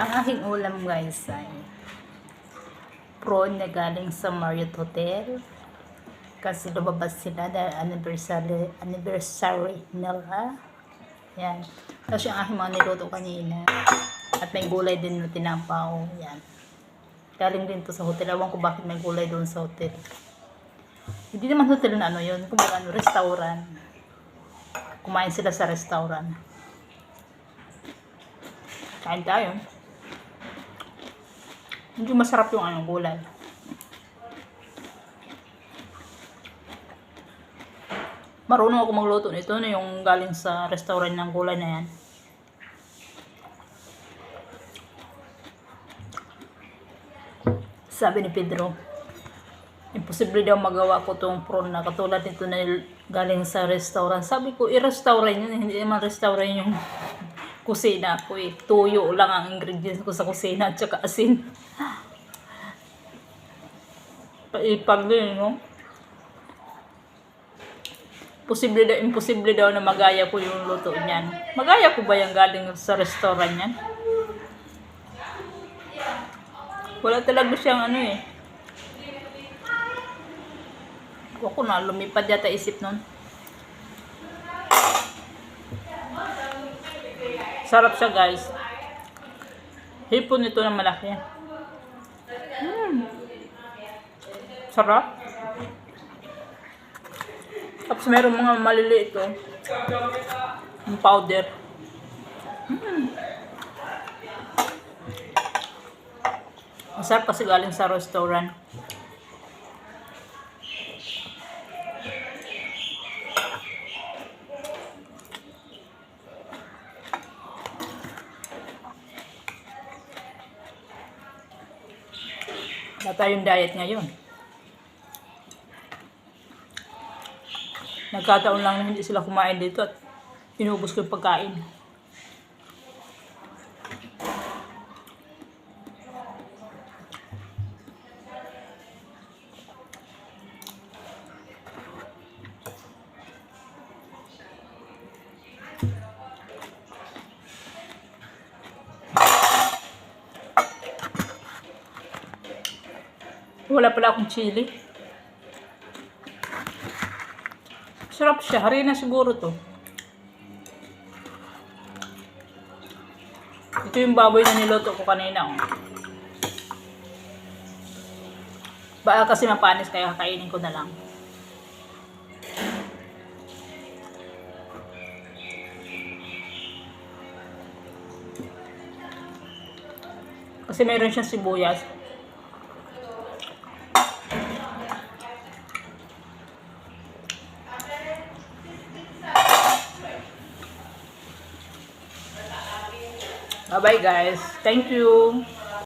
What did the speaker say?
Ang aking ulam guys ay prawn na galing sa Marriott Hotel. Kasi lumabas sila dahil anniversary nila. Yan. Tapos yung aking mga niluto kanina. At may gulay din na tinapaw. Yan. Galing din to sa hotel. Awan ko bakit may gulay doon sa hotel. Hindi naman hotel na ano yun. Kumbaga restaurant. Kumain sila sa restaurant. Kain tayo. Hindi masarap yung anong gulay. Marunong ako magluto nito na yung galing sa restaurant ng gulay na yan. Sabi ni Pedro, imposible daw magawa ko tong prawn na katulad nito na galing sa restaurant. Sabi ko, i-restaurant yun. Hindi naman restaurant yung kusina ko eh. Tuyo lang ang ingredients ko sa kusina at saka asin. Paipag din, no? Imposible daw na magaya ko yung luto niyan. Magaya ko ba yung galing sa restaurant niyan? Wala talaga siyang ano eh. Ako na, lumipad yata isip nun. Sarap siya guys. Hipon nito na malaki. Sarap. Tapos meron mga maliliit ito. Yung powder. Masarap kasi galing sa restaurant. Wala tayong diet ngayon. Nagkataon lang na hindi sila kumain dito at inubos ko yung pagkain. Wala pala akong chili. Sarap siya. Harina siguro to. Ito yung baboy na niluto ko kanina. Oh. Baka kasi mapanis kaya kakainin ko na lang. Kasi mayroon siyang sibuyas. Bye bye guys. Thank you.